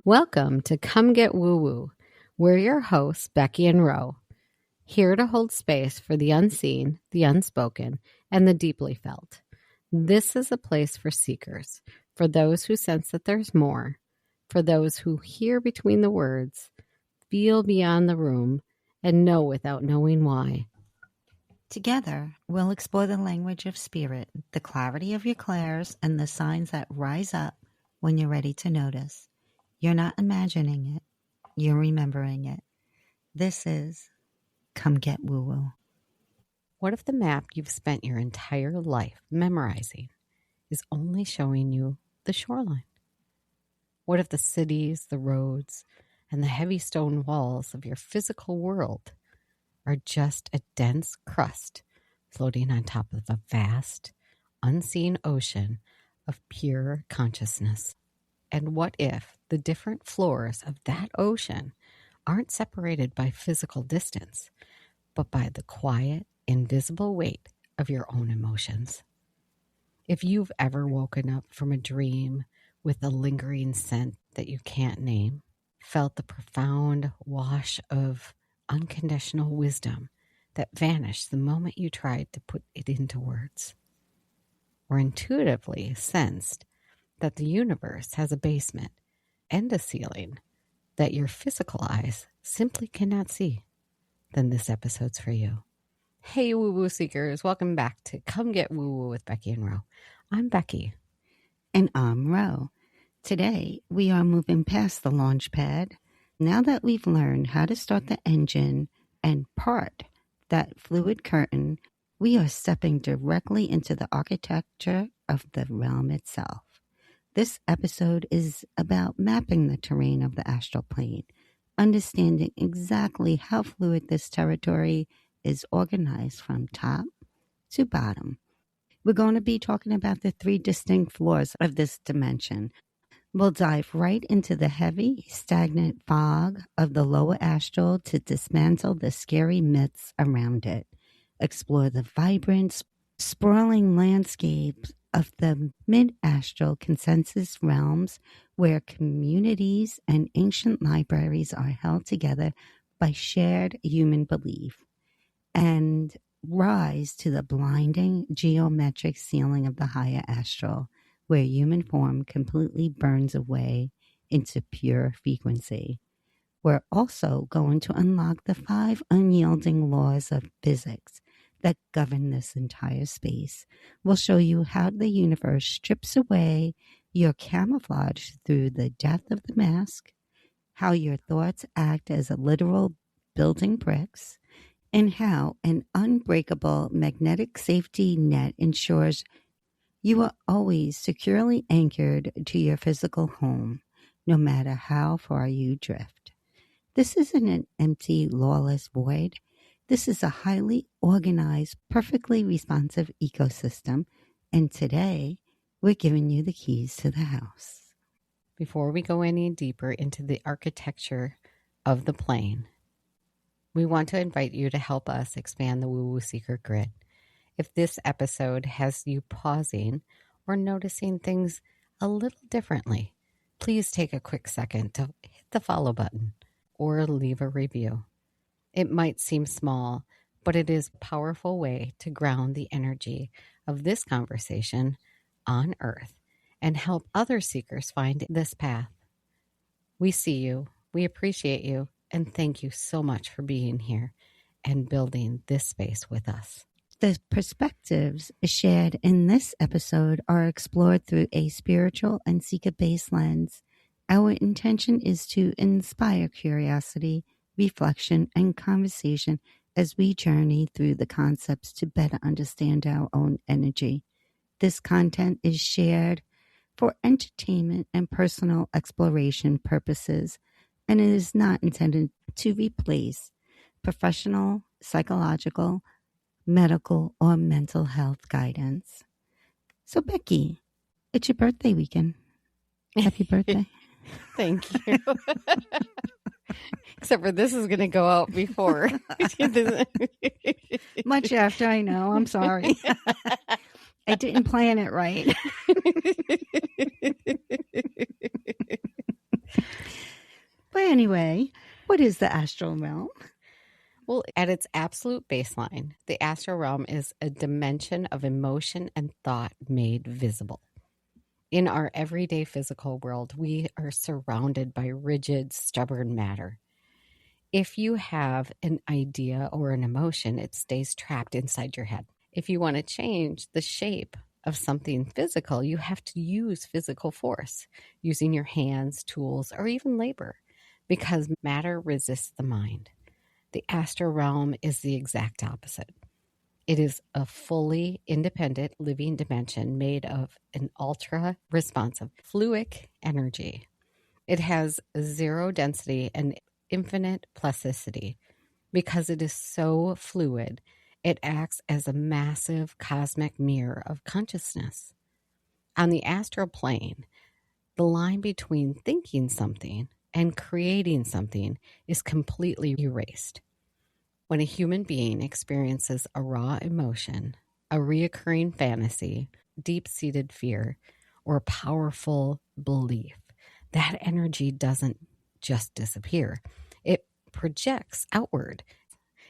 Welcome to Come Get Woo Woo. We're your hosts, Becky and Ro, here to hold space for the unseen, the unspoken, and the deeply felt. This is a place for seekers, for those who sense that there's more, for those who hear between the words, feel beyond the room, and know without knowing why. Together, we'll explore the language of spirit, the clarity of your clairs, and the signs that rise up when you're ready to notice. You're not imagining it. You're remembering it. This is Come Get Woo Woo. What if the map you've spent your entire life memorizing is only showing you the shoreline? What if the cities, the roads, and the heavy stone walls of your physical world are just a dense crust floating on top of a vast, unseen ocean of pure consciousness? And what if the different floors of that ocean aren't separated by physical distance, but by the quiet, invisible weight of your own emotions? If you've ever woken up from a dream with a lingering scent that you can't name, felt the profound wash of unconditional wisdom that vanished the moment you tried to put it into words, or intuitively sensed that the universe has a basement and a ceiling that your physical eyes simply cannot see, then this episode's for you. Hey, woo-woo seekers, welcome back to Come Get Woo-Woo with Becky and Ro. I'm Becky. And I'm Ro. Today, we are moving past the launch pad. Now that we've learned how to start the engine and part that fluid curtain, we are stepping directly into the architecture of the realm itself. This episode is about mapping the terrain of the astral plane, understanding exactly how fluid this territory is organized from top to bottom. We're going to be talking about the three distinct floors of this dimension. We'll dive right into the heavy, stagnant fog of the lower astral to dismantle the scary myths around it, explore the vibrant, sprawling landscapes of the mid-astral consensus realms where communities and ancient libraries are held together by shared human belief, and rise to the blinding geometric ceiling of the higher astral, where human form completely burns away into pure frequency. We're also going to unlock the 5 unyielding laws of physics that govern this entire space. We'll show you how the universe strips away your camouflage through the death of the mask, how your thoughts act as a literal building bricks, and how an unbreakable magnetic safety net ensures you are always securely anchored to your physical home, no matter how far you drift. This isn't an empty, lawless void. This is a highly organized, perfectly responsive ecosystem, and today we're giving you the keys to the house. Before we go any deeper into the architecture of the plane, we want to invite you to help us expand the Woo-Woo Seeker Grid. If this episode has you pausing or noticing things a little differently, please take a quick second to hit the follow button or leave a review. It might seem small, but it is a powerful way to ground the energy of this conversation on Earth and help other seekers find this path. We see you, we appreciate you, and thank you so much for being here and building this space with us. The perspectives shared in this episode are explored through a spiritual and seeker-based lens. Our intention is to inspire curiosity, reflection, and conversation as we journey through the concepts to better understand our own energy. This content is shared for entertainment and personal exploration purposes, and it is not intended to replace professional, psychological, medical, or mental health guidance. So, Becky, it's your birthday weekend. Happy birthday. Thank you. Except for this is going to go out before. Much after, I know. I'm sorry. I didn't plan it right. Anyway, what is the astral realm? Well, at its absolute baseline, the astral realm is a dimension of emotion and thought made visible. In our everyday physical world, we are surrounded by rigid, stubborn matter. If you have an idea or an emotion, it stays trapped inside your head. If you want to change the shape of something physical, you have to use physical force, using your hands, tools, or even labor, because matter resists the mind. The astral realm is the exact opposite. It is a fully independent living dimension made of an ultra responsive fluic energy. It has zero density and infinite plasticity. Because it is so fluid, it acts as a massive cosmic mirror of consciousness. On the astral plane, the line between thinking something and creating something is completely erased. When a human being experiences a raw emotion, a reoccurring fantasy, deep-seated fear, or a powerful belief, that energy doesn't just disappear. It projects outward.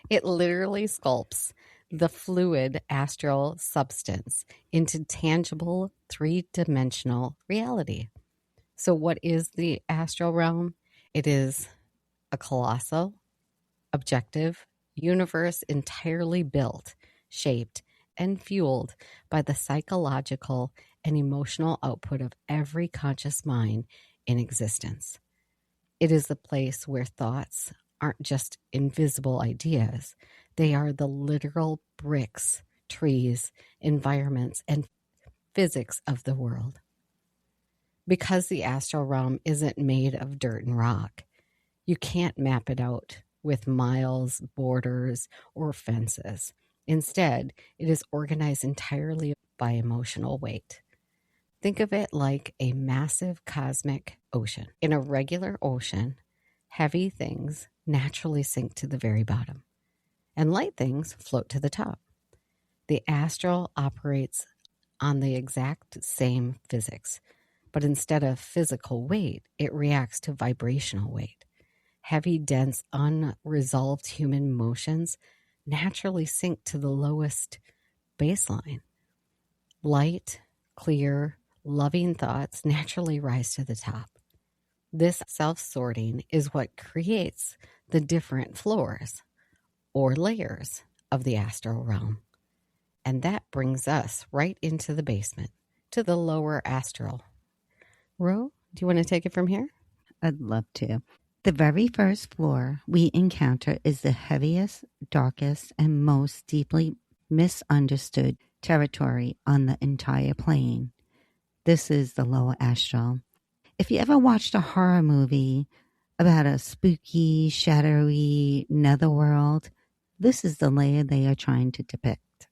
It literally sculpts the fluid astral substance into tangible three-dimensional reality. So what is the astral realm? It is a colossal, objective universe entirely built, shaped, and fueled by the psychological and emotional output of every conscious mind in existence. It is the place where thoughts aren't just invisible ideas, they are the literal bricks, trees, environments, and physics of the world. Because the astral realm isn't made of dirt and rock, you can't map it out with miles, borders, or fences. Instead, it is organized entirely by emotional weight. Think of it like a massive cosmic ocean. In a regular ocean, heavy things naturally sink to the very bottom, and light things float to the top. The astral operates on the exact same physics, but instead of physical weight, it reacts to vibrational weight. Heavy, dense, unresolved human emotions naturally sink to the lowest baseline. Light, clear, loving thoughts naturally rise to the top. This self-sorting is what creates the different floors or layers of the astral realm. And that brings us right into the basement, to the lower astral. Ro, do you want to take it from here? I'd love to. The very first floor we encounter is the heaviest, darkest, and most deeply misunderstood territory on the entire plane. This is the lower astral. If you ever watched a horror movie about a spooky, shadowy netherworld, this is the layer they are trying to depict.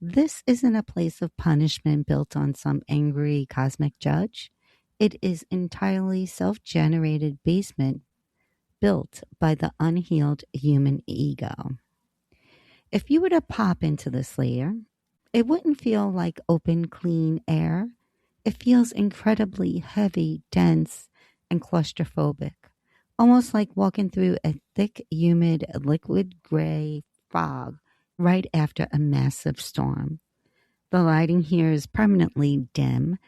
This isn't a place of punishment built on some angry cosmic judge. It is entirely self-generated basement built by the unhealed human ego. If you were to pop into this layer, it wouldn't feel like open, clean air. It feels incredibly heavy, dense, and claustrophobic, almost like walking through a thick, humid, liquid gray fog right after a massive storm. The lighting here is permanently dim.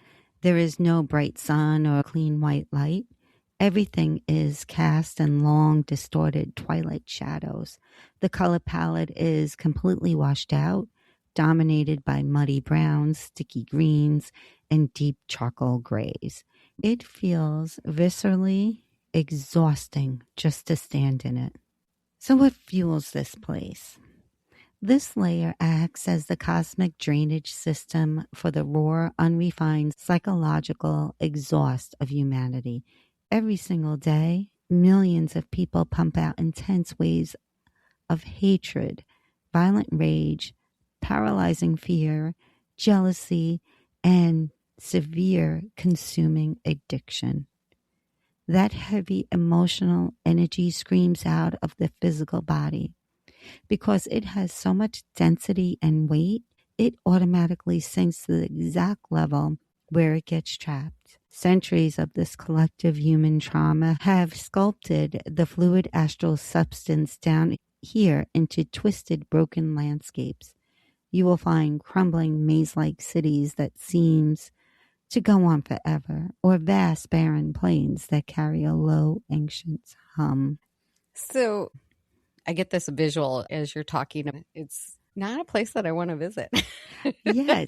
There is no bright sun or clean white light. Everything is cast in long, distorted twilight shadows. The color palette is completely washed out, dominated by muddy browns, sticky greens, and deep charcoal grays. It feels viscerally exhausting just to stand in it. So what fuels this place? This layer acts as the cosmic drainage system for the raw, unrefined psychological exhaust of humanity. Every single day, millions of people pump out intense waves of hatred, violent rage, paralyzing fear, jealousy, and severe consuming addiction. That heavy emotional energy screams out of the physical body. Because it has so much density and weight, it automatically sinks to the exact level where it gets trapped. Centuries of this collective human trauma have sculpted the fluid astral substance down here into twisted, broken landscapes. You will find crumbling maze-like cities that seems to go on forever, or vast barren plains that carry a low, ancient hum. So I get this visual as you're talking. It's not a place that I want to visit. Yeah,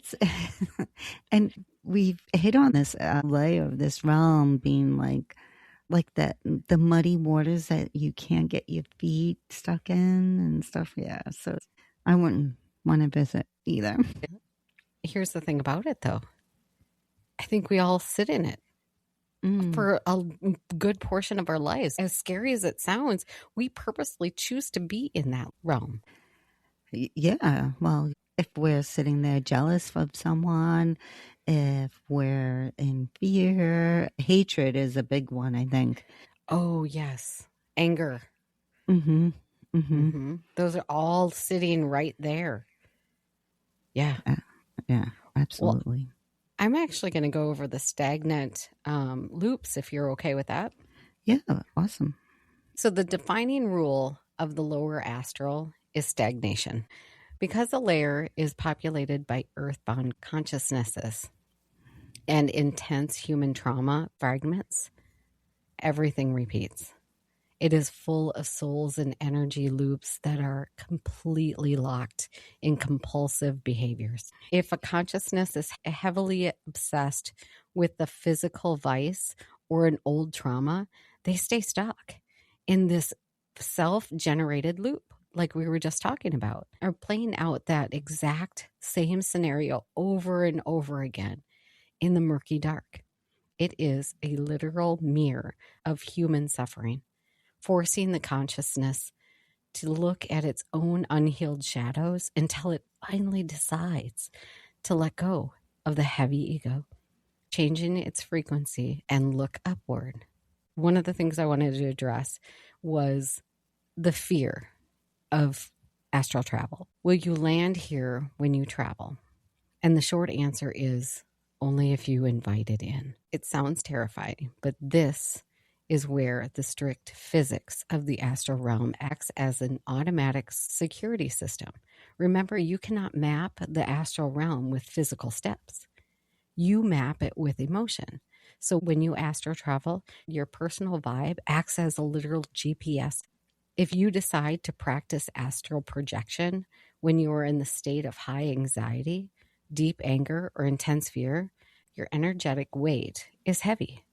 and we've hit on this layer of this realm being like the muddy waters that you can't get your feet stuck in and stuff. Yeah, so I wouldn't want to visit either. Here's the thing about it, though. I think we all sit in it for a good portion of our lives. As scary as it sounds, we purposely choose to be in that realm. Yeah, well, if we're sitting there jealous of someone, if we're in fear, hatred is a big one, I think. Oh, yes. Anger. Mm-hmm. Mm-hmm. Mm-hmm. Those are all sitting right there. Yeah. Yeah, absolutely. Well, I'm actually going to go over the stagnant loops, if you're okay with that. Yeah, awesome. So the defining rule of the lower astral is stagnation. Because the layer is populated by earthbound consciousnesses and intense human trauma fragments, everything repeats. It is full of souls and energy loops that are completely locked in compulsive behaviors. If a consciousness is heavily obsessed with the physical vice or an old trauma, they stay stuck in this self-generated loop, like we were just talking about, are playing out that exact same scenario over and over again in the murky dark. It is a literal mirror of human suffering, forcing the consciousness to look at its own unhealed shadows until it finally decides to let go of the heavy ego, changing its frequency and look upward. One of the things I wanted to address was the fear of astral travel. Will you land here when you travel? And the short answer is only if you invite it in. It sounds terrifying, but this is where the strict physics of the astral realm acts as an automatic security system. Remember, you cannot map the astral realm with physical steps. You map it with emotion. So when you astral travel, your personal vibe acts as a literal GPS. If you decide to practice astral projection when you are in the state of high anxiety, deep anger, or intense fear, your energetic weight is heavy.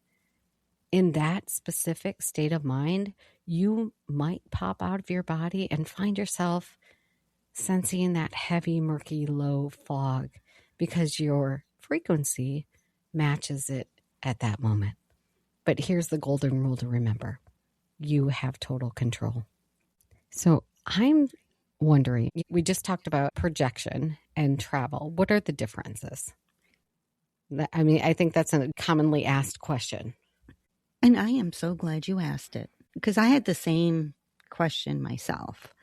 In that specific state of mind, you might pop out of your body and find yourself sensing that heavy, murky, low fog because your frequency matches it at that moment. But here's the golden rule to remember. You have total control. So I'm wondering, we just talked about projection and travel. What are the differences? I mean, I think that's a commonly asked question. And I am so glad you asked it, because I had the same question myself.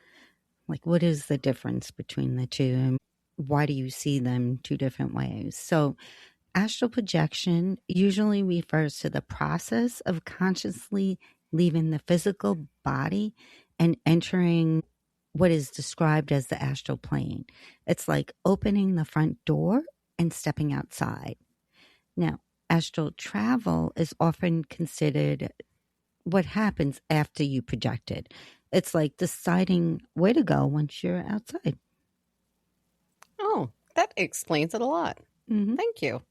Like, what is the difference between the two, and why do you see them two different ways? So astral projection usually refers to the process of consciously leaving the physical body and entering what is described as the astral plane. It's like opening the front door and stepping outside. Now, astral travel is often considered what happens after you projected. It's like deciding where to go once you're outside. Oh, that explains it a lot. Mm-hmm. Thank you.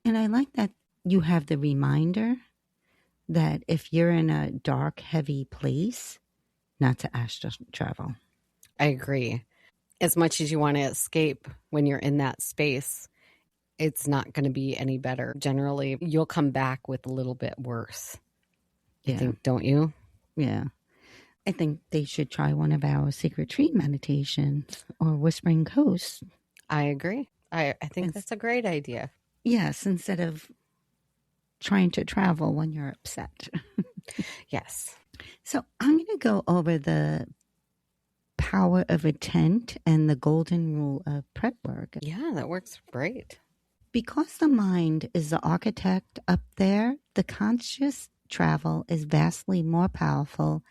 And I like that you have the reminder that if you're in a dark, heavy place, not to astral travel. I agree. As much as you want to escape when you're in that space, it's not going to be any better. Generally, you'll come back with a little bit worse. You think, don't you? Yeah. I think they should try one of our secret tree meditations or whispering coast. I agree. I think that's a great idea. Yes, instead of trying to travel when you're upset. Yes. So I'm going to go over the power of a tent and the golden rule of prep work. Yeah, that works great. Because the mind is the architect up there, the conscious travel is vastly more powerful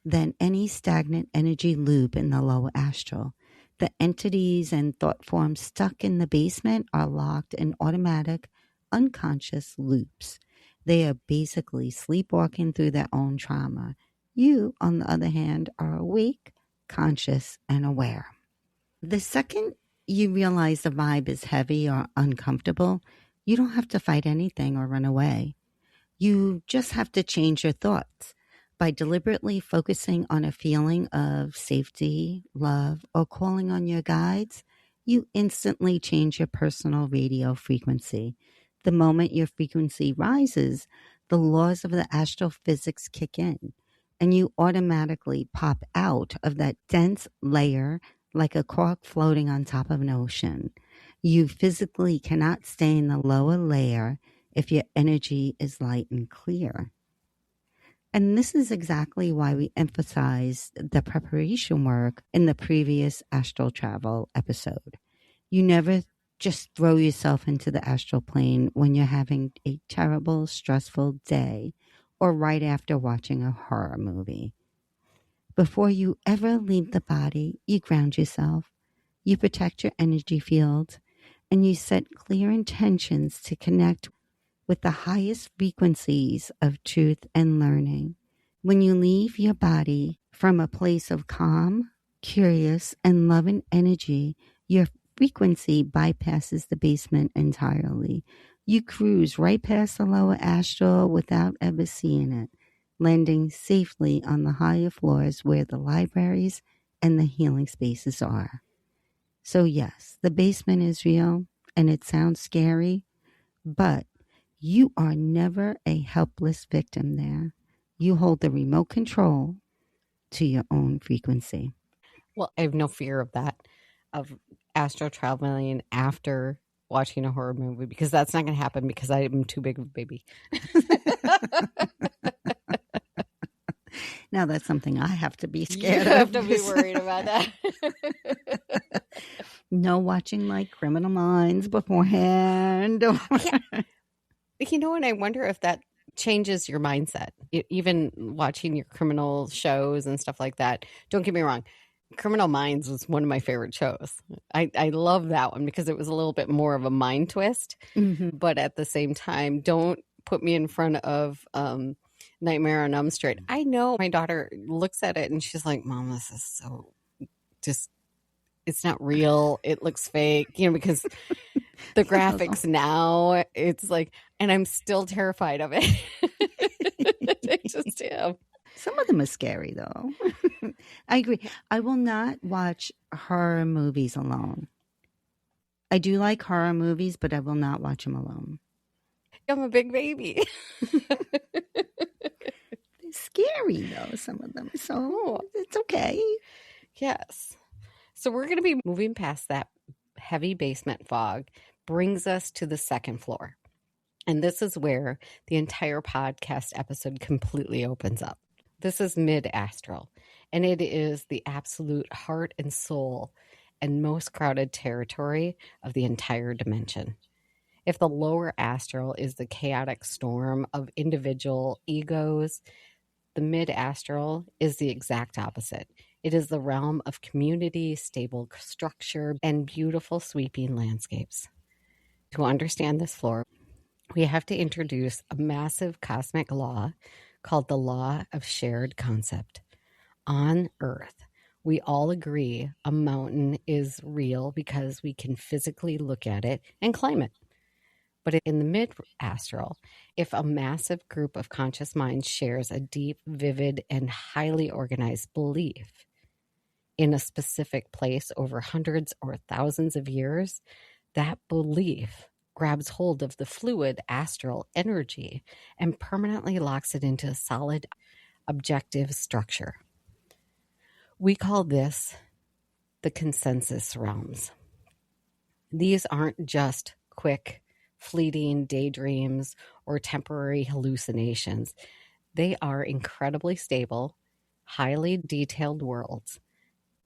than any stagnant energy loop in the lower astral. The entities and thought forms stuck in the basement are locked in automatic, unconscious loops. They are basically sleepwalking through their own trauma. You, on the other hand, are awake, conscious, and aware. The second you realize the vibe is heavy or uncomfortable, you don't have to fight anything or run away. You just have to change your thoughts. By deliberately focusing on a feeling of safety, love, or calling on your guides, you instantly change your personal radio frequency. The moment your frequency rises, the laws of the astral physics kick in, and you automatically pop out of that dense layer like a cork floating on top of an ocean. You physically cannot stay in the lower layer if your energy is light and clear. And this is exactly why we emphasized the preparation work in the previous astral travel episode. You never just throw yourself into the astral plane when you're having a terrible, stressful day or right after watching a horror movie. Before you ever leave the body, you ground yourself, you protect your energy field, and you set clear intentions to connect with the highest frequencies of truth and learning. When you leave your body from a place of calm, curious, and loving energy, your frequency bypasses the basement entirely. You cruise right past the lower astral without ever seeing it, landing safely on the higher floors where the libraries and the healing spaces are. So yes, the basement is real and it sounds scary, but you are never a helpless victim there. You hold the remote control to your own frequency. Well, I have no fear of that, of astral traveling after watching a horror movie, because that's not going to happen because I am too big of a baby. Now that's something I have to be You scared have of. to be worried about that. No watching like Criminal Minds beforehand. You know, and I wonder if that changes your mindset. Even watching your criminal shows and stuff like that. Don't get me wrong. Criminal Minds was one of my favorite shows. I love that one because it was a little bit more of a mind twist. Mhm. But at the same time, don't put me in front of Nightmare on Elm Street. I know my daughter looks at it and she's like, Mom, this is so just, it's not real. It looks fake, you know, because the graphics now, it's like, and I'm still terrified of it. I just am. Some of them are scary, though. I agree. I will not watch horror movies alone. I do like horror movies, but I will not watch them alone. I'm a big baby. They're scary, though, some of them. So it's okay. Yes. So we're going to be moving past that heavy basement fog, brings us to the second floor. And this is where the entire podcast episode completely opens up. This is Mid-Astral, and it is the absolute heart and soul and most crowded territory of the entire dimension. If the lower astral is the chaotic storm of individual egos, the mid-astral is the exact opposite. It is the realm of community, stable structure, and beautiful sweeping landscapes. To understand this floor, we have to introduce a massive cosmic law called the law of shared concept. On Earth, we all agree a mountain is real because we can physically look at it and climb it. But in the mid-astral, if a massive group of conscious minds shares a deep, vivid, and highly organized belief in a specific place over hundreds or thousands of years, that belief grabs hold of the fluid astral energy and permanently locks it into a solid, objective structure. We call this the consensus realms. These aren't just quick, fleeting daydreams or temporary hallucinations. They are incredibly stable, highly detailed worlds.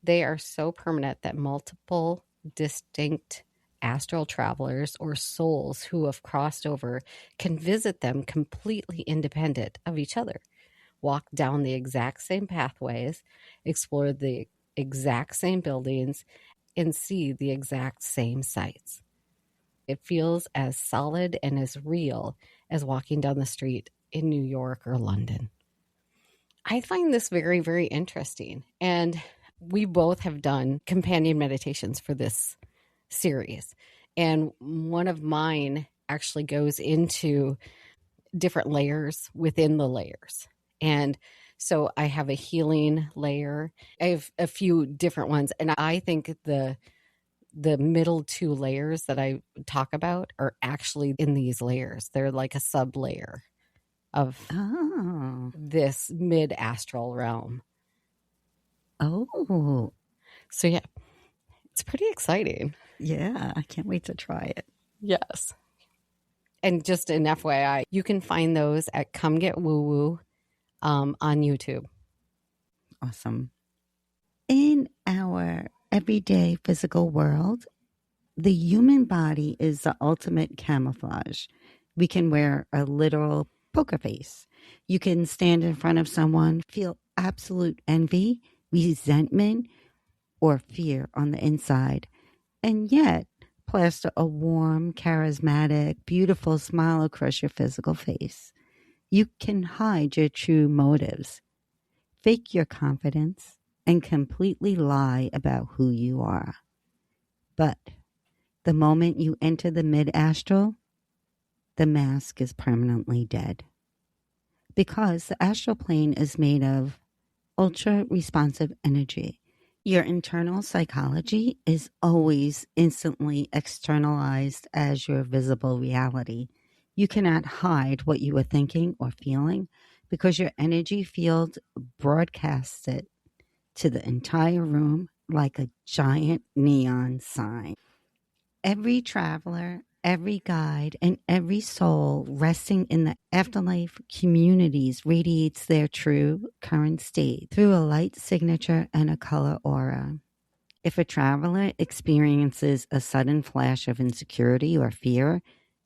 They are so permanent that multiple distinct astral travelers or souls who have crossed over can visit them completely independent of each other, walk down the exact same pathways, explore the exact same buildings, and see the exact same sights. It feels as solid and as real as walking down the street in New York or London. I find this very, very interesting. And we both have done companion meditations for this series. And one of mine actually goes into different layers within the layers. And so I have a healing layer. I have a few different ones. And I think the middle two layers that I talk about are actually in these layers. They're like a sub layer of this mid-astral realm. Oh. So yeah, it's pretty exciting. Yeah, I can't wait to try it. Yes. And just an FYI, you can find those at Come Get Woo Woo on YouTube. Awesome. In our everyday physical world, the human body is the ultimate camouflage. We can wear a literal poker face. You can stand in front of someone, feel absolute envy, resentment, or fear on the inside, and yet plaster a warm, charismatic, beautiful smile across your physical face. You can hide your true motives, fake your confidence, and completely lie about who you are. But the moment you enter the mid-astral, the mask is permanently dead. Because the astral plane is made of ultra-responsive energy. Your internal psychology is always instantly externalized as your visible reality. You cannot hide what you are thinking or feeling because your energy field broadcasts it to the entire room like a giant neon sign. Every traveler, every guide, and every soul resting in the afterlife communities radiates their true current state through a light signature and a color aura. If a traveler experiences a sudden flash of insecurity or fear,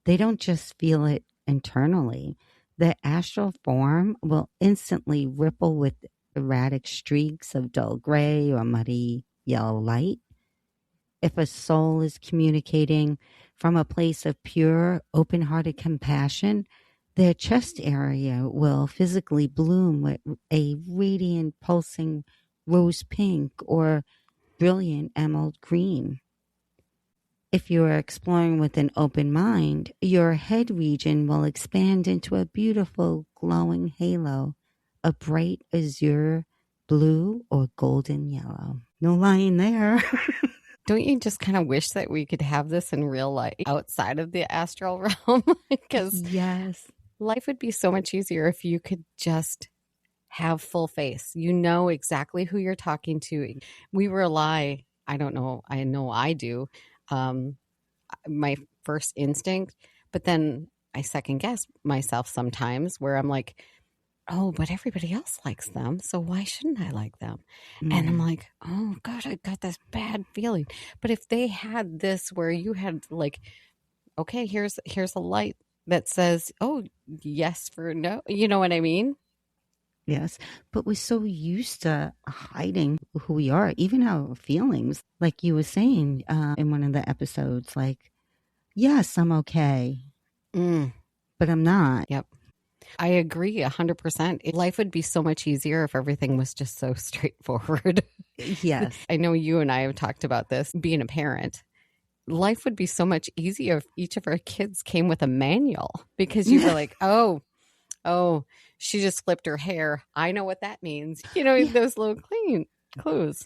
they don't just feel it internally. The astral form will instantly ripple with erratic streaks of dull gray or muddy yellow light. If a soul is communicating from a place of pure, open-hearted compassion, their chest area will physically bloom with a radiant, pulsing rose pink or brilliant emerald green. If you are exploring with an open mind, your head region will expand into a beautiful, glowing halo of bright azure, blue, or golden yellow. No lying there. Don't you just kind of wish that we could have this in real life outside of the astral realm? Because yes, life would be so much easier if you could just have full face. You know exactly who you're talking to. We rely, I don't know, I know I do, my first instinct, but then I second guess myself sometimes where I'm like, oh, but everybody else likes them, so why shouldn't I like them? And I'm like, oh God, I got this bad feeling. But if they had this where you had like, okay, here's a light that says, oh, yes for no, you know what I mean? Yes, but we're so used to hiding who we are, even our feelings. Like you were saying in one of the episodes, like, yes, I'm okay, but I'm not. Yep. I agree 100%. Life would be so much easier if everything was just so straightforward. Yes. I know you and I have talked about this, being a parent. Life would be so much easier if each of our kids came with a manual because you were like, oh, she just flipped her hair. I know what that means. You know, those little clues.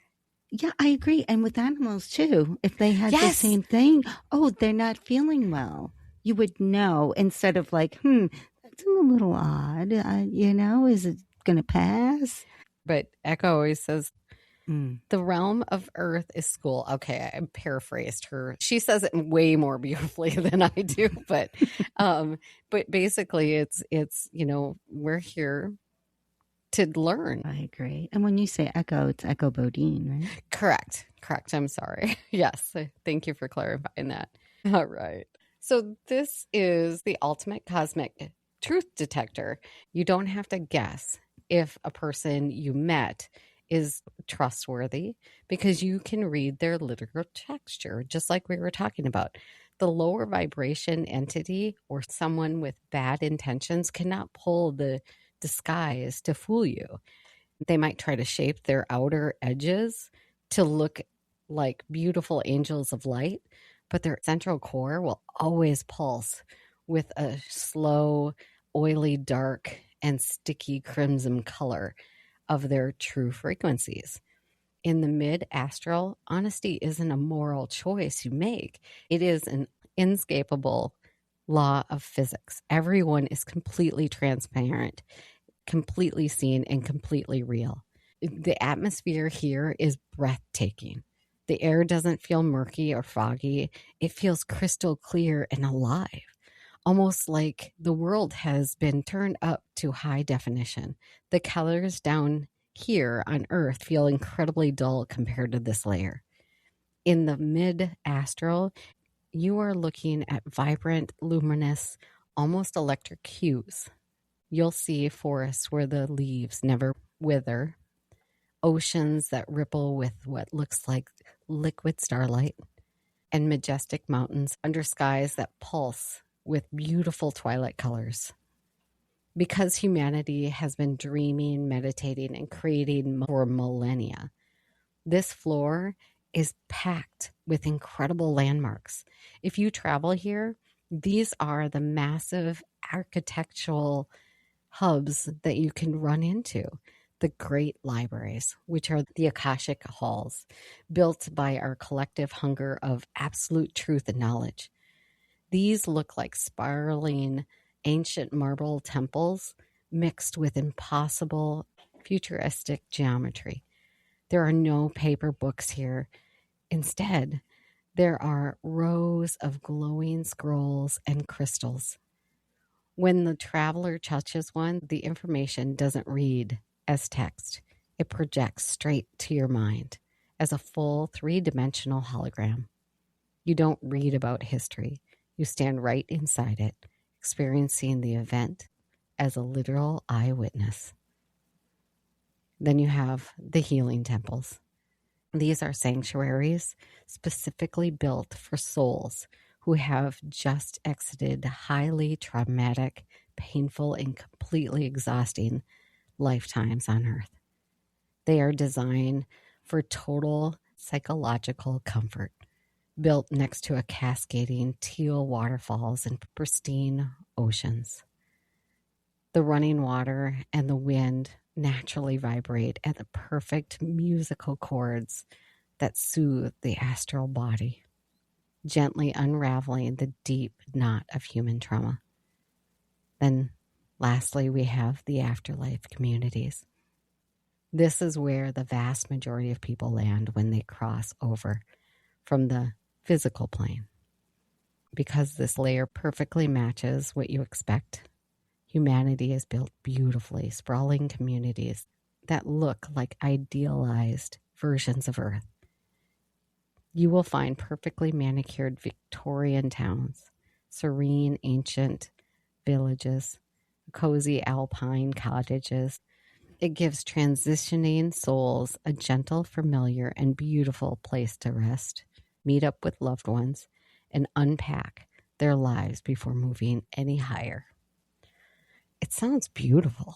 Yeah, I agree. And with animals too, if they had the same thing, oh, they're not feeling well. You would know instead of like, that's a little odd. You know, is it going to pass? But Echo always says, the realm of Earth is school. Okay, I paraphrased her. She says it way more beautifully than I do, but basically it's you know, we're here to learn. I agree. And when you say Echo, it's Echo Bodine, right? Correct. I'm sorry. Yes. Thank you for clarifying that. All right. So, this is the ultimate cosmic truth detector. You don't have to guess if a person you met is trustworthy because you can read their literal texture, just like we were talking about. The lower vibration entity or someone with bad intentions cannot pull the disguise to fool you. They might try to shape their outer edges to look like beautiful angels of light, but their central core will always pulse with a slow, oily, dark, and sticky crimson color of their true frequencies. In the mid astral, honesty isn't a moral choice you make, it is an inescapable law of physics. Everyone is completely transparent, completely seen, and completely real. The atmosphere here is breathtaking. The air doesn't feel murky or foggy. It feels crystal clear and alive, almost like the world has been turned up to high definition. The colors down here on Earth feel incredibly dull compared to this layer. In the mid astral, you are looking at vibrant, luminous, almost electric hues. You'll see forests where the leaves never wither, oceans that ripple with what looks like liquid starlight, and majestic mountains under skies that pulse with beautiful twilight colors. Because humanity has been dreaming, meditating, and creating for millennia, this floor is packed with incredible landmarks. If you travel here, these are the massive architectural hubs that you can run into. The great libraries, which are the Akashic halls, built by our collective hunger of absolute truth and knowledge. These look like spiraling ancient marble temples mixed with impossible futuristic geometry. There are no paper books here. Instead, there are rows of glowing scrolls and crystals. When the traveler touches one, the information doesn't read as text. It projects straight to your mind as a full three-dimensional hologram. You don't read about history. You stand right inside it, experiencing the event as a literal eyewitness. Then you have the healing temples. These are sanctuaries specifically built for souls who have just exited highly traumatic, painful, and completely exhausting lifetimes on Earth. They are designed for total psychological comfort, built next to a cascading teal waterfalls and pristine oceans. The running water and the wind naturally vibrate at the perfect musical chords that soothe the astral body, gently unraveling the deep knot of human trauma. Then, lastly, we have the afterlife communities. This is where the vast majority of people land when they cross over from the physical plane. Because this layer perfectly matches what you expect, humanity has built beautifully sprawling communities that look like idealized versions of Earth. You will find perfectly manicured Victorian towns, serene ancient villages, cozy alpine cottages. It gives transitioning souls a gentle, familiar, and beautiful place to rest, meet up with loved ones, and unpack their lives before moving any higher. It sounds beautiful.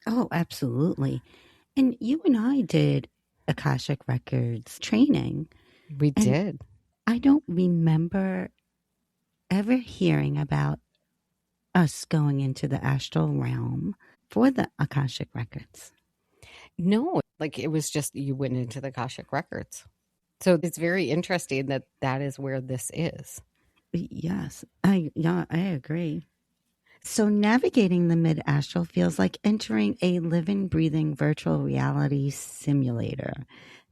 Oh, absolutely. And you and I did Akashic Records training. We did. I don't remember ever hearing about us going into the astral realm for the Akashic Records. No, like it was just you went into the Akashic Records. So it's very interesting that that is where this is. Yes, I agree. So navigating the mid-astral feels like entering a living, breathing virtual reality simulator,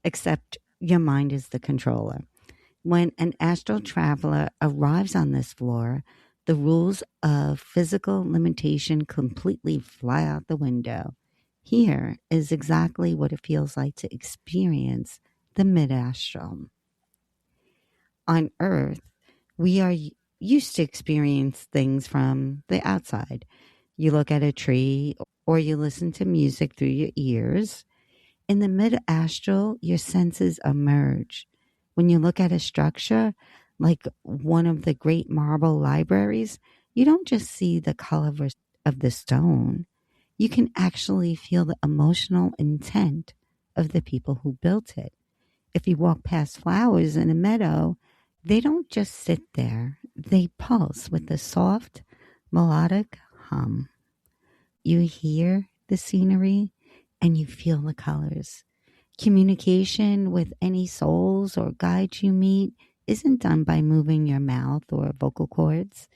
except your mind is the controller. When an astral traveler arrives on this floor, the rules of physical limitation completely fly out the window. Here is exactly what it feels like to experience the mid-astral. On Earth, We are used to experience things from the outside. You look at a tree or you listen to music through your ears. In the mid-astral, your senses emerge. When you look at a structure like one of the great marble libraries, you don't just see the color of the stone. You can actually feel the emotional intent of the people who built it. If you walk past flowers in a meadow, they don't just sit there. They pulse with a soft, melodic hum. You hear the scenery and you feel the colors. Communication with any souls or guides you meet isn't done by moving your mouth or vocal cords.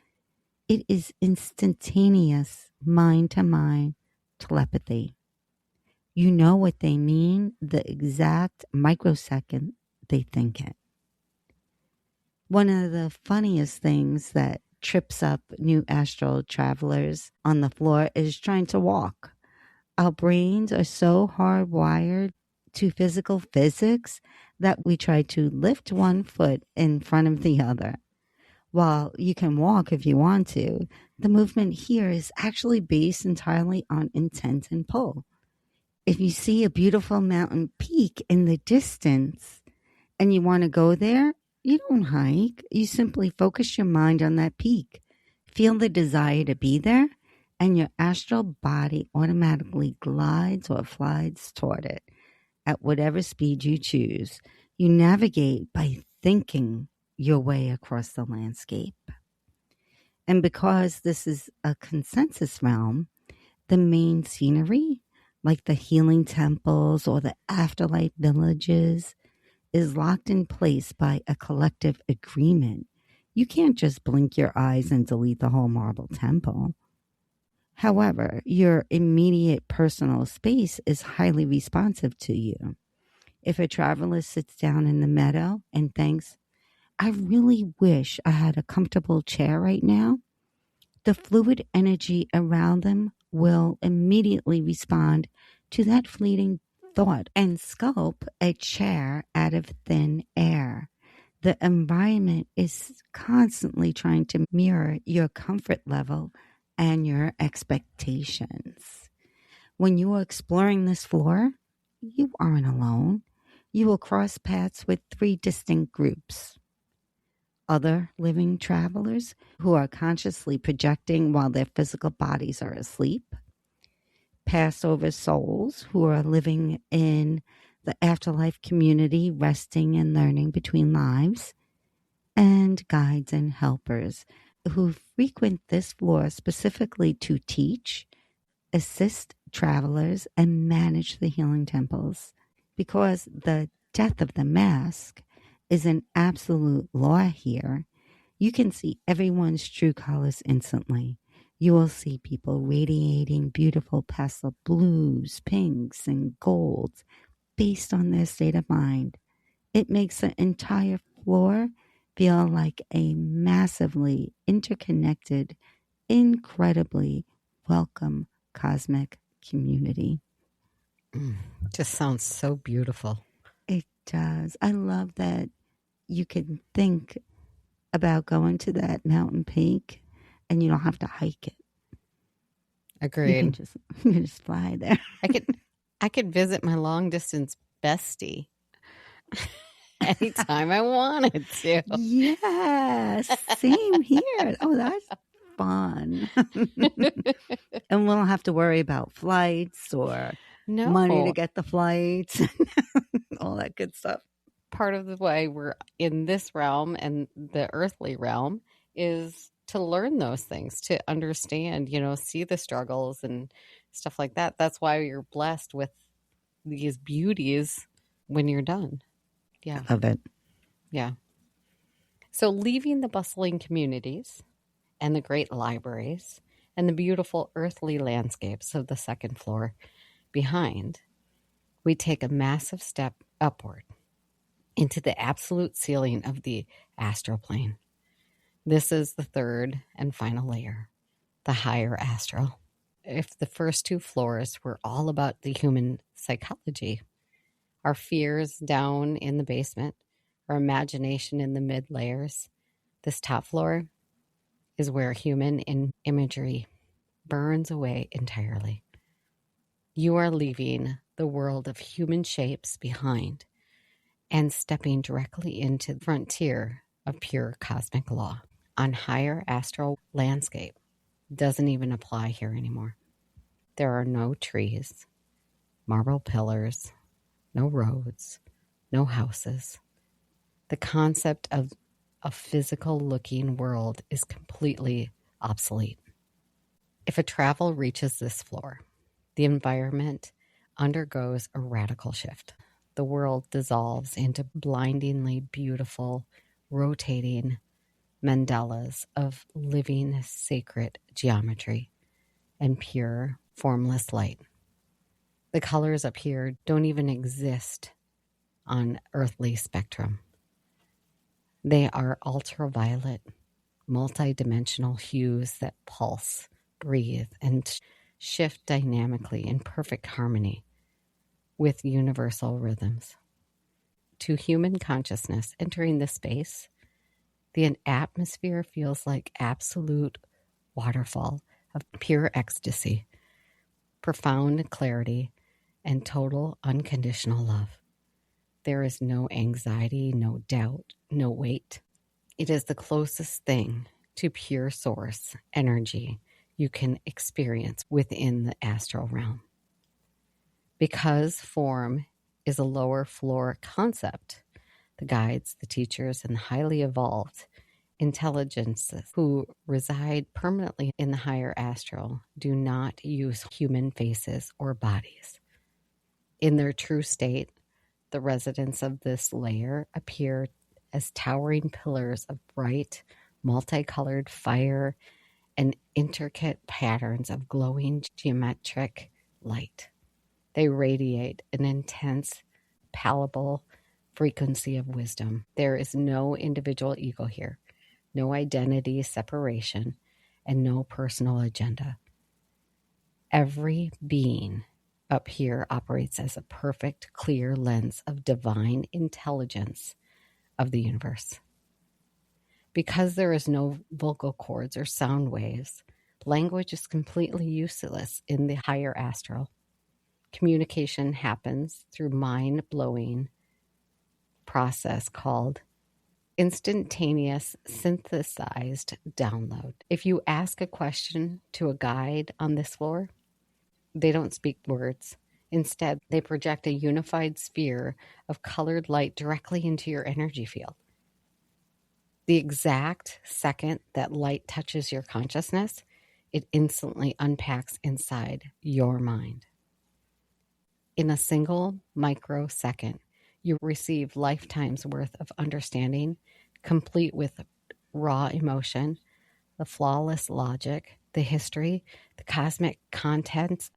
It is instantaneous mind to mind telepathy. You know what they mean the exact microsecond they think it. One of the funniest things that trips up new astral travelers on the floor is trying to walk. Our brains are so hardwired to physical physics that we try to lift one foot in front of the other. While you can walk if you want to, the movement here is actually based entirely on intent and pull. If you see a beautiful mountain peak in the distance and you want to go there, you don't hike. You simply focus your mind on that peak. Feel the desire to be there, and your astral body automatically glides or flies toward it at whatever speed you choose. You navigate by thinking your way across the landscape. And because this is a consensus realm, the main scenery, like the healing temples or the afterlife villages, is locked in place by a collective agreement. You can't just blink your eyes and delete the whole marble temple. However, your immediate personal space is highly responsive to you. If a traveler sits down in the meadow and thinks, I really wish I had a comfortable chair right now, the fluid energy around them will immediately respond to that fleeting thought and sculpt a chair out of thin air. The environment is constantly trying to mirror your comfort level and your expectations. When you are exploring this floor, you aren't alone. You will cross paths with three distinct groups. Other living travelers who are consciously projecting while their physical bodies are asleep. Passover souls who are living in the afterlife community, resting and learning between lives. And guides and helpers who frequent this floor specifically to teach, assist travelers, and manage the healing temples. Because the death of the mask is an absolute law here, you can see everyone's true colors instantly. You will see people radiating beautiful pastel blues, pinks, and golds based on their state of mind. It makes the entire floor feel like a massively interconnected, incredibly welcome cosmic community. Just sounds so beautiful. It does. I love that you can think about going to that mountain peak and you don't have to hike it. Agreed. You can just fly there. I could visit my long distance bestie anytime I wanted to. Yes, same here. Oh, that's fun. And we don't have to worry about flights or money to get the flights, all that good stuff. Part of the way we're in this realm and the earthly realm is to learn those things, to understand, see the struggles and stuff like that. That's why you're blessed with these beauties when you're done. Yeah. I love it. Yeah. So leaving the bustling communities and the great libraries and the beautiful earthly landscapes of the second floor behind, we take a massive step upward into the absolute ceiling of the astral plane. This is the third and final layer, the higher astral. If the first two floors were all about the human psychology, our fears down in the basement, our imagination in the mid layers, This top floor is where human imagery burns away entirely. You are leaving the world of human shapes behind and stepping directly into the frontier of pure cosmic law. On higher astral landscape doesn't even apply here anymore. There are no trees, marble pillars, no roads, no houses. The concept of a physical looking world is completely obsolete. If a travel reaches this floor, the environment undergoes a radical shift. The world dissolves into blindingly beautiful, rotating mandalas of living sacred geometry and pure, formless light. The colors up here don't even exist on earthly spectrum. They are ultraviolet, multidimensional hues that pulse, breathe, and shift dynamically in perfect harmony with universal rhythms. To human consciousness entering this space, the atmosphere feels like absolute waterfall of pure ecstasy, profound clarity, and total unconditional love. There is no anxiety, no doubt, no weight. It is the closest thing to pure source energy you can experience within the astral realm. Because form is a lower floor concept, the guides, the teachers, and the highly evolved intelligences who reside permanently in the higher astral do not use human faces or bodies. In their true state, the residents of this layer appear as towering pillars of bright, multicolored fire and intricate patterns of glowing geometric light. They radiate an intense, palpable frequency of wisdom. There is no individual ego here, no identity separation, and no personal agenda. Every being up here operates as a perfect, clear lens of divine intelligence of the universe. Because there is no vocal cords or sound waves, language is completely useless in the higher astral. Communication happens through mind-blowing process called instantaneous synthesized download. If you ask a question to a guide on this floor, they don't speak words. Instead, they project a unified sphere of colored light directly into your energy field. The exact second that light touches your consciousness, it instantly unpacks inside your mind. In a single microsecond, you receive lifetimes worth of understanding, complete with raw emotion, the flawless logic, the history, the cosmic contents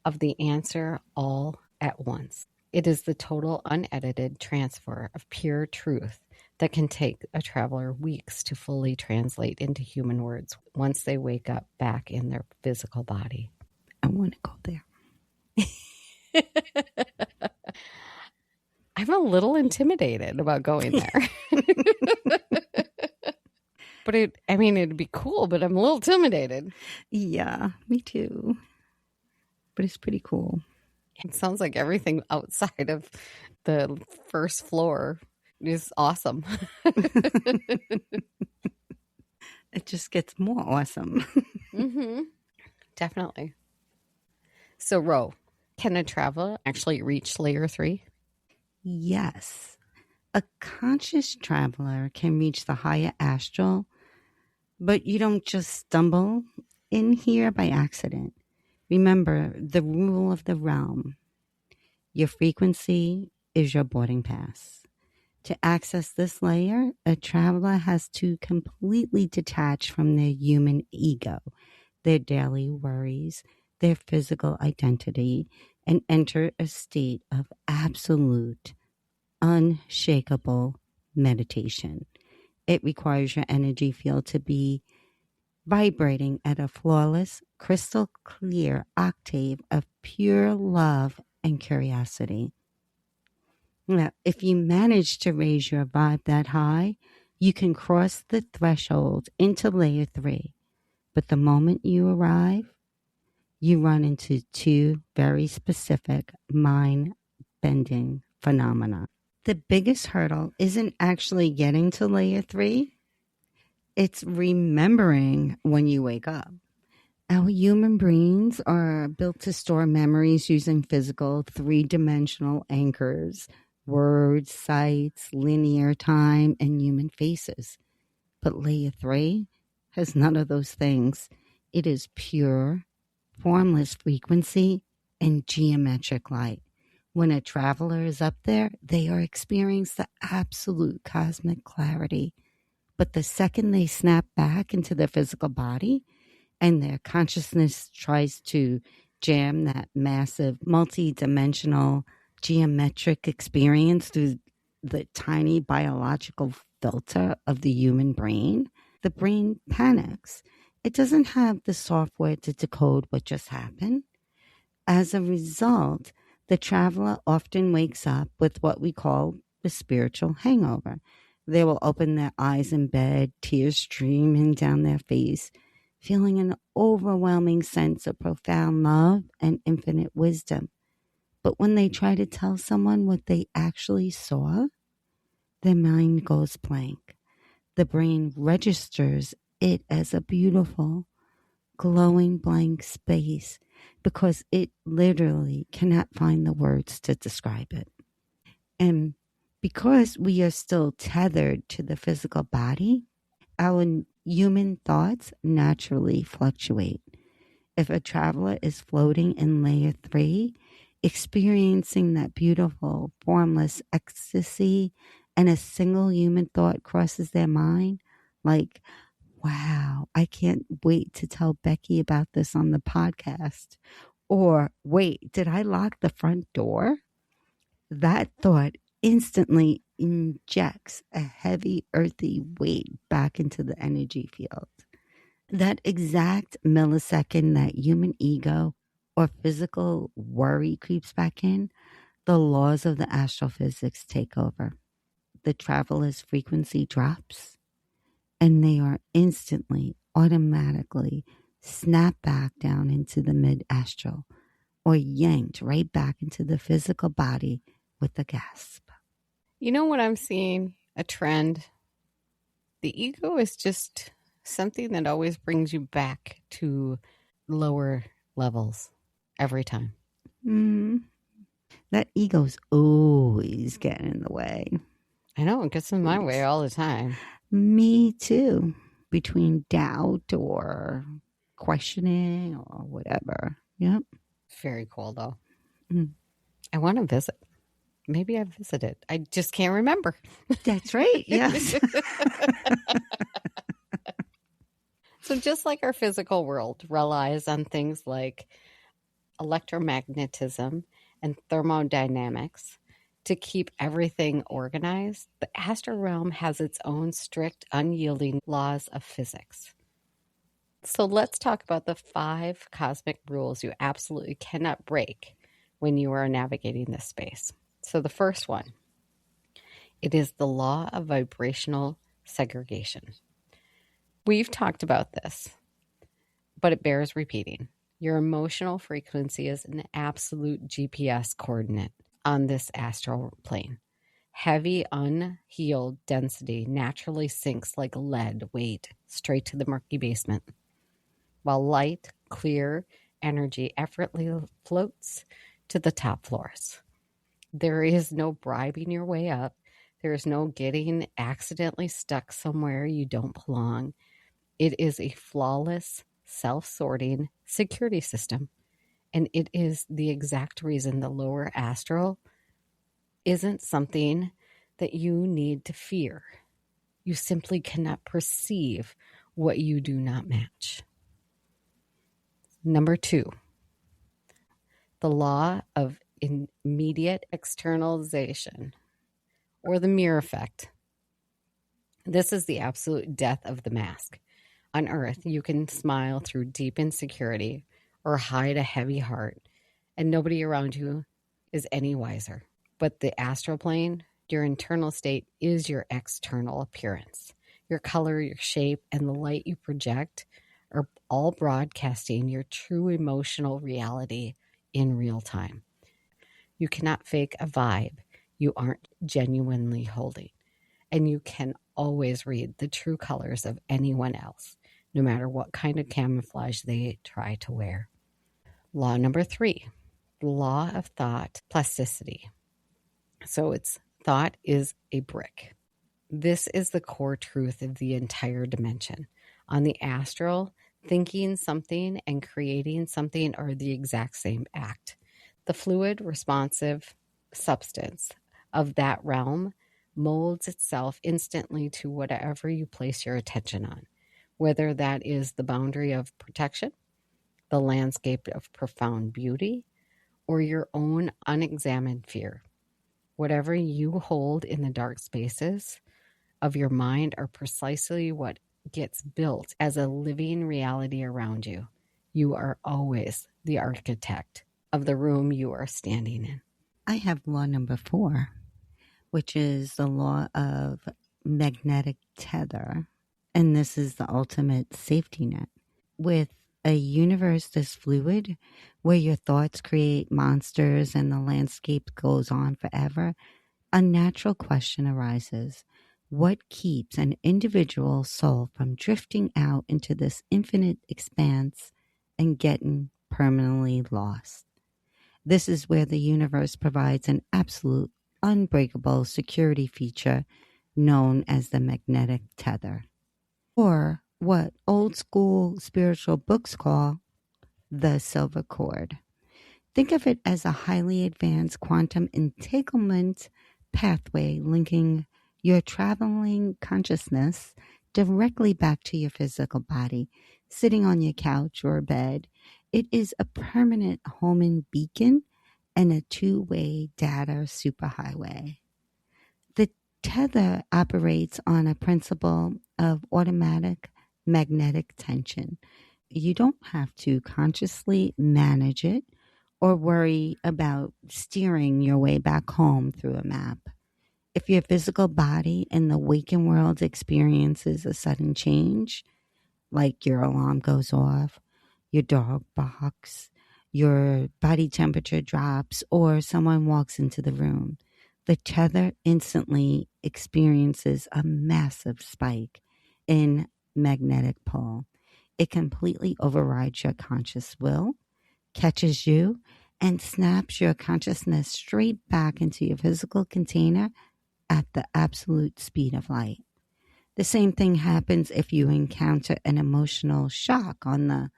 of the answer all at once. It is the total unedited transfer of pure truth that can take a traveler weeks to fully translate into human words once they wake up back in their physical body. I want to go there. I'm a little intimidated about going there. But it'd be cool, but I'm a little intimidated. Yeah, me too. But it's pretty cool. It sounds like everything outside of the first floor is awesome. It just gets more awesome. Mm-hmm. Definitely. So, Ro, can a traveler actually reach layer 3? Yes. A conscious traveler can reach the higher astral, but you don't just stumble in here by accident. Remember the rule of the realm. Your frequency is your boarding pass. To access this layer, a traveler has to completely detach from their human ego, their daily worries, their physical identity, and enter a state of absolute, unshakable meditation. It requires your energy field to be vibrating at a flawless, crystal clear octave of pure love and curiosity. Now, if you manage to raise your vibe that high, You can cross the threshold into layer 3, but the moment you arrive, you run into two very specific mind-bending phenomena. The biggest hurdle isn't actually getting to layer 3, it's remembering when you wake up. Our human brains are built to store memories using physical, three-dimensional anchors, words, sights, linear time, and human faces. But layer 3 has none of those things. It is pure, formless frequency and geometric light. When a traveler is up there, they are experiencing the absolute cosmic clarity. But the second they snap back into their physical body and their consciousness tries to jam that massive, multi-dimensional, geometric experience through the tiny biological filter of the human brain, the brain panics. It doesn't have the software to decode what just happened. As a result, the traveler often wakes up with what we call the spiritual hangover. They will open their eyes in bed, tears streaming down their face, feeling an overwhelming sense of profound love and infinite wisdom. But when they try to tell someone what they actually saw, their mind goes blank. The brain registers it as a beautiful, glowing blank space because it literally cannot find the words to describe it. And because we are still tethered to the physical body, our human thoughts naturally fluctuate. If a traveler is floating in layer 3, experiencing that beautiful, formless ecstasy, and a single human thought crosses their mind, like, wow, I can't wait to tell Becky about this on the podcast. Or, wait, did I lock the front door? That thought instantly injects a heavy, earthy weight back into the energy field. That exact millisecond that human ego or physical worry creeps back in, the laws of the astrophysics take over. The traveler's frequency drops, and they are instantly, automatically snapped back down into the mid-astral or yanked right back into the physical body with a gasp. You know what I'm seeing? A trend. The ego is just something that always brings you back to lower levels every time. That ego's always getting in the way. I know, it gets in my way all the time. Me too. Between doubt or questioning or whatever. Yep. Very cool, though. I want to visit. Maybe I've visited. I just can't remember. That's right. Yes. So just like our physical world relies on things like electromagnetism and thermodynamics to keep everything organized, the astral realm has its own strict, unyielding laws of physics. So let's talk about the 5 cosmic rules you absolutely cannot break when you are navigating this space. So the first one, it is the law of vibrational segregation. We've talked about this, but it bears repeating. Your emotional frequency is an absolute GPS coordinate on this astral plane. Heavy, unhealed density naturally sinks like lead weight straight to the murky basement, while light, clear energy effortlessly floats to the top floors. There is no bribing your way up. There is no getting accidentally stuck somewhere you don't belong. It is a flawless, self-sorting security system. And it is the exact reason the lower astral isn't something that you need to fear. You simply cannot perceive what you do not match. Number 2, the law of immediate externalization, or the mirror effect. This is the absolute death of the mask. On Earth, you can smile through deep insecurity or hide a heavy heart, and nobody around you is any wiser. But the astral plane Your internal state is your external appearance. Your color, your shape, and the light you project are all broadcasting your true emotional reality in real time. You cannot fake a vibe you aren't genuinely holding. And you can always read the true colors of anyone else, no matter what kind of camouflage they try to wear. Law number 3, the law of thought plasticity. So it's thought is a brick. This is the core truth of the entire dimension. On the astral, thinking something and creating something are the exact same act. The fluid, responsive substance of that realm molds itself instantly to whatever you place your attention on, whether that is the boundary of protection, the landscape of profound beauty, or your own unexamined fear. Whatever you hold in the dark spaces of your mind are precisely what gets built as a living reality around you. You are always the architect of the room you are standing in. I have law number 4, which is the law of magnetic tether. And this is the ultimate safety net. With a universe this fluid, where your thoughts create monsters and the landscape goes on forever, a natural question arises. What keeps an individual soul from drifting out into this infinite expanse and getting permanently lost? This is where the universe provides an absolute, unbreakable security feature known as the magnetic tether, or what old school spiritual books call the silver cord. Think of it as a highly advanced quantum entanglement pathway linking your traveling consciousness directly back to your physical body, sitting on your couch or bed. It is a permanent homing beacon and a two-way data superhighway. The tether operates on a principle of automatic magnetic tension. You don't have to consciously manage it or worry about steering your way back home through a map. If your physical body in the waking world experiences a sudden change, like your alarm goes off, your dog barks, your body temperature drops, or someone walks into the room, the tether instantly experiences a massive spike in magnetic pull. It completely overrides your conscious will, catches you, and snaps your consciousness straight back into your physical container at the absolute speed of light. The same thing happens if you encounter an emotional shock on the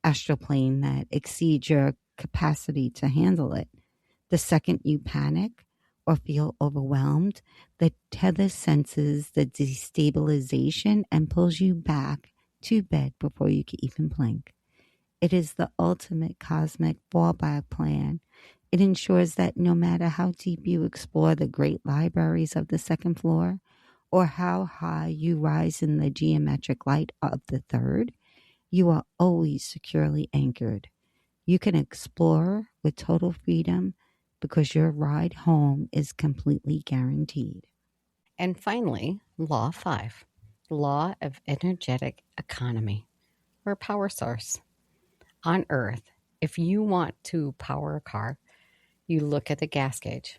astral plane that exceeds your capacity to handle it. The second you panic or feel overwhelmed, the tether senses the destabilization and pulls you back to bed before you can even blink. It is the ultimate cosmic fallback plan. It ensures that no matter how deep you explore the great libraries of the second floor, or how high you rise in the geometric light of the third, you are always securely anchored. You can explore with total freedom because your ride home is completely guaranteed. And finally, Law 5, the law of energetic economy or power source. On Earth, if you want to power a car, you look at the gas gauge.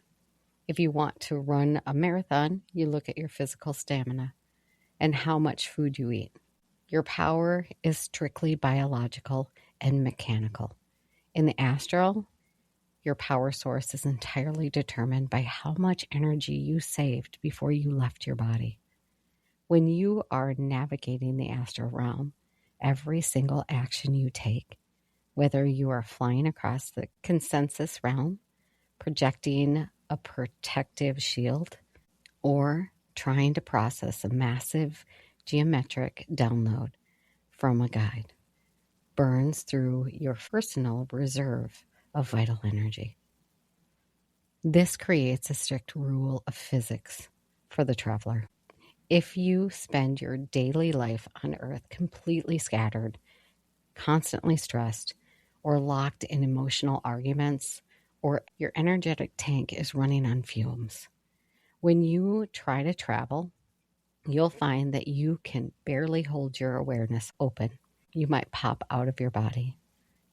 If you want to run a marathon, you look at your physical stamina and how much food you eat. Your power is strictly biological and mechanical. In the astral, your power source is entirely determined by how much energy you saved before you left your body. When you are navigating the astral realm, every single action you take, whether you are flying across the consensus realm, projecting a protective shield, or trying to process a massive geometric download from a guide, burns through your personal reserve of vital energy. This creates a strict rule of physics for the traveler. If you spend your daily life on Earth completely scattered, constantly stressed, or locked in emotional arguments, or your energetic tank is running on fumes, When you try to travel, you'll find that you can barely hold your awareness open. You might pop out of your body,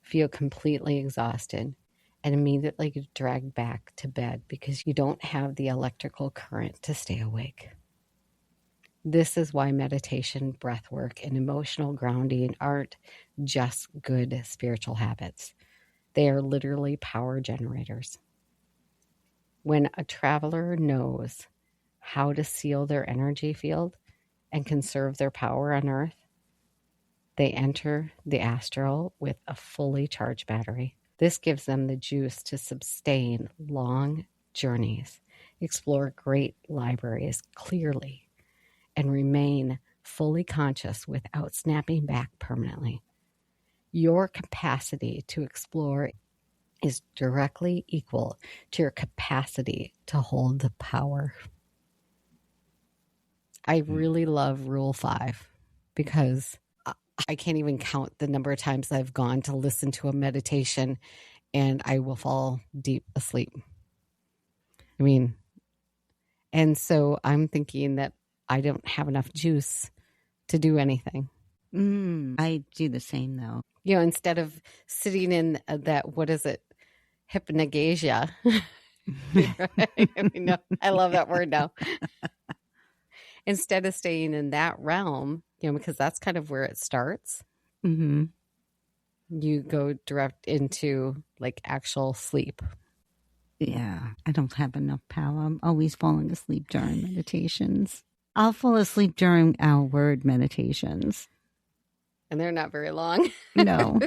feel completely exhausted, and immediately get dragged back to bed because you don't have the electrical current to stay awake. This is why meditation, breath work, and emotional grounding aren't just good spiritual habits. They are literally power generators. When a traveler knows how to seal their energy field and conserve their power on Earth, they enter the astral with a fully charged battery. This gives them the juice to sustain long journeys, explore great libraries clearly, and remain fully conscious without snapping back permanently. Your capacity to explore is directly equal to your capacity to hold the power. I really love Rule 5 because I can't even count the number of times I've gone to listen to a meditation and I will fall deep asleep. I mean, and so I'm thinking that I don't have enough juice to do anything. I do the same though. You know, instead of sitting in that, what is it? Hypnagogia. I love that word now. Instead of staying in that realm, you know, because that's kind of where it starts. Mm-hmm. You go direct into like actual sleep. Yeah, I don't have enough power. I'm always falling asleep during meditations. I'll fall asleep during our word meditations. And they're not very long. No.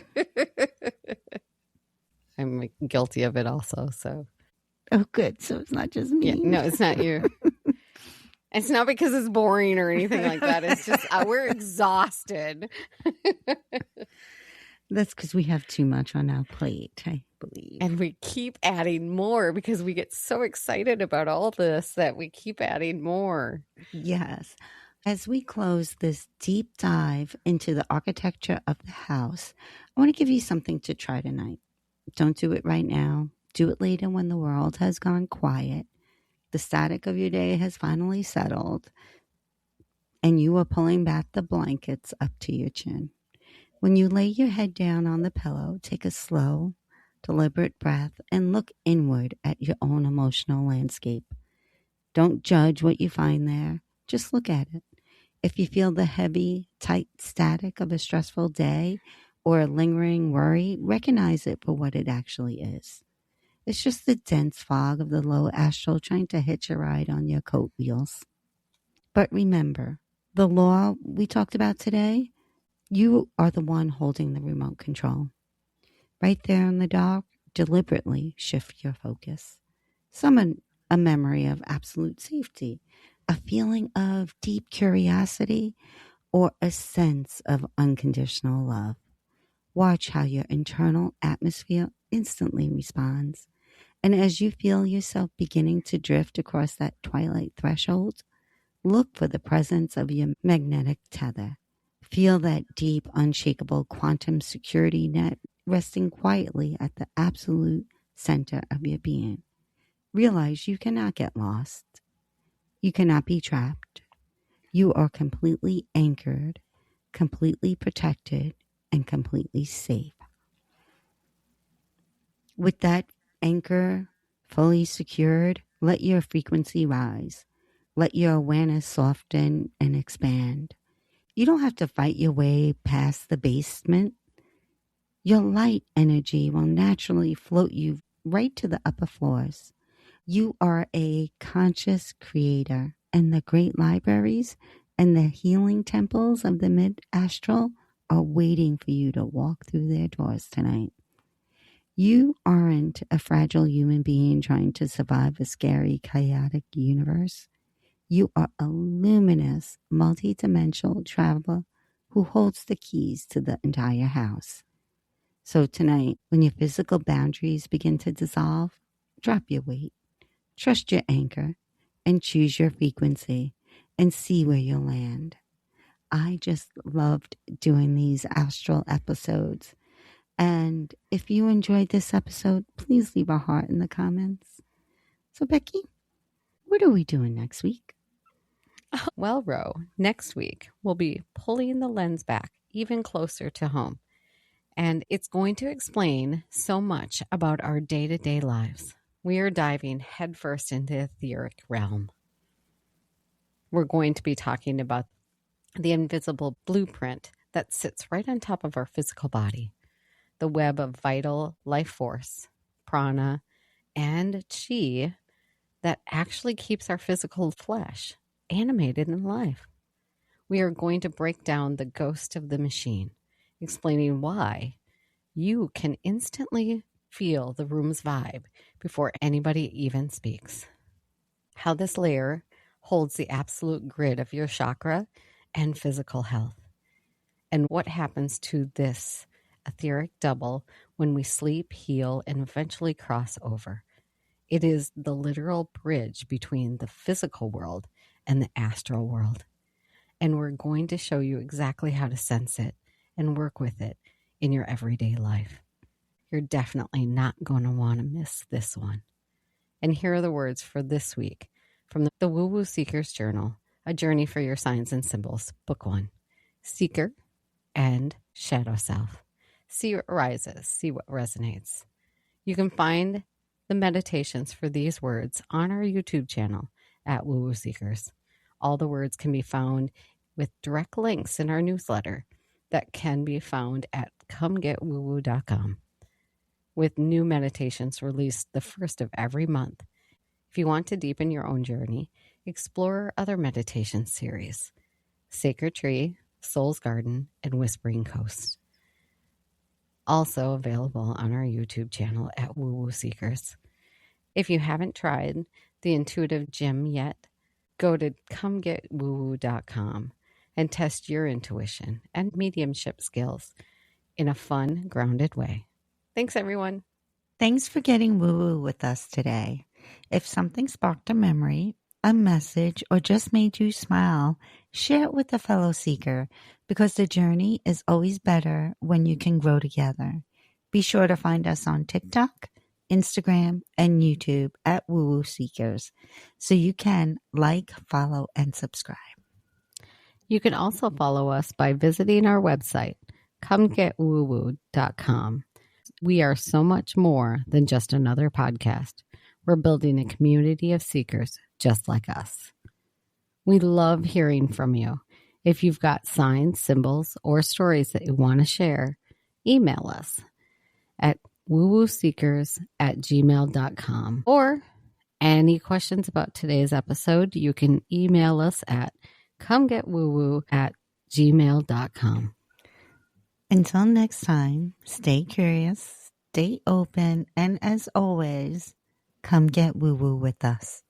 I'm guilty of it also. So, oh, good. So it's not just me. Yeah, no, it's not you. It's not because it's boring or anything like that. It's just we're exhausted. That's because we have too much on our plate, I believe. And we keep adding more because we get so excited about all this that we keep adding more. Yes. As we close this deep dive into the architecture of the house, I want to give you something to try tonight. Don't do it right now. Do it later when the world has gone quiet. The static of your day has finally settled, and you are pulling back the blankets up to your chin. When you lay your head down on the pillow, take a slow, deliberate breath and look inward at your own emotional landscape. Don't judge what you find there. Just look at it. If you feel the heavy, tight static of a stressful day or a lingering worry, recognize it for what it actually is. It's just the dense fog of the lower astral trying to hitch a ride on your coat wheels. But remember, the law we talked about today, you are the one holding the remote control. Right there in the dark, deliberately shift your focus. Summon a memory of absolute safety, a feeling of deep curiosity, or a sense of unconditional love. Watch how your internal atmosphere instantly responds. And as you feel yourself beginning to drift across that twilight threshold, look for the presence of your magnetic tether. Feel that deep, unshakable quantum security net resting quietly at the absolute center of your being. Realize you cannot get lost. You cannot be trapped. You are completely anchored, completely protected, and completely safe. With that anchor fully secured, let your frequency rise. Let your awareness soften and expand. You don't have to fight your way past the basement. Your light energy will naturally float you right to the upper floors. You are a conscious creator, and the great libraries and the healing temples of the Mid-Astral are waiting for you to walk through their doors tonight. You aren't a fragile human being trying to survive a scary, chaotic universe. You are a luminous, multidimensional traveler who holds the keys to the entire house. So tonight, when your physical boundaries begin to dissolve, drop your weight, trust your anchor, and choose your frequency and see where you'll land. I just loved doing these astral episodes. And if you enjoyed this episode, please leave a heart in the comments. So, Becky, What are we doing next week? Well, Ro, next week we'll be pulling the lens back even closer to home. And it's going to explain so much about our day-to-day lives. We are diving headfirst into the etheric realm. We're going to be talking about the invisible blueprint that sits right on top of our physical body, the web of vital life force, prana, and chi that actually keeps our physical flesh animated in life. We are going to break down the ghost of the machine, explaining why you can instantly feel the room's vibe before anybody even speaks. How this layer holds the absolute grid of your chakra and physical health. And what happens to this etheric double when we sleep, heal, and eventually cross over. It is the literal bridge between the physical world and the astral world. And we're going to show you exactly how to sense it and work with it in your everyday life. You're definitely not going to want to miss this one. And here are the words for this week from the Woo Woo Seeker's Journal, A Journey for Your Signs and Symbols, Book 1. Seeker and Shadow Self. See what rises, see what resonates. You can find the meditations for these words on our YouTube channel at Woo Woo Seekers. All the words can be found with direct links in our newsletter that can be found at comegetwoowoo.com, with new meditations released the first of every month. If you want to deepen your own journey, explore other meditation series, Sacred Tree, Soul's Garden, and Whispering Coast. Also available on our YouTube channel at Woo Woo Seekers. If you haven't tried the intuitive gym yet, go to comegetwoowoo.com and test your intuition and mediumship skills in a fun, grounded way. Thanks, everyone. Thanks for getting woo-woo with us today. If something sparked a memory, a message, or just made you smile, share it with a fellow seeker, because the journey is always better when you can grow together. Be sure to find us on TikTok, Instagram, and YouTube at Woo Woo Seekers, so you can like, follow, and subscribe. You can also follow us by visiting our website, comegetwoowoo.com. We are so much more than just another podcast. We're building a community of seekers just like us. We love hearing from you. If you've got signs, symbols, or stories that you want to share, email us at woowooseekers@gmail.com. Or any questions about today's episode, you can email us at comegetwoowoo@gmail.com. Until next time, stay curious, stay open, and as always, come get woo-woo with us.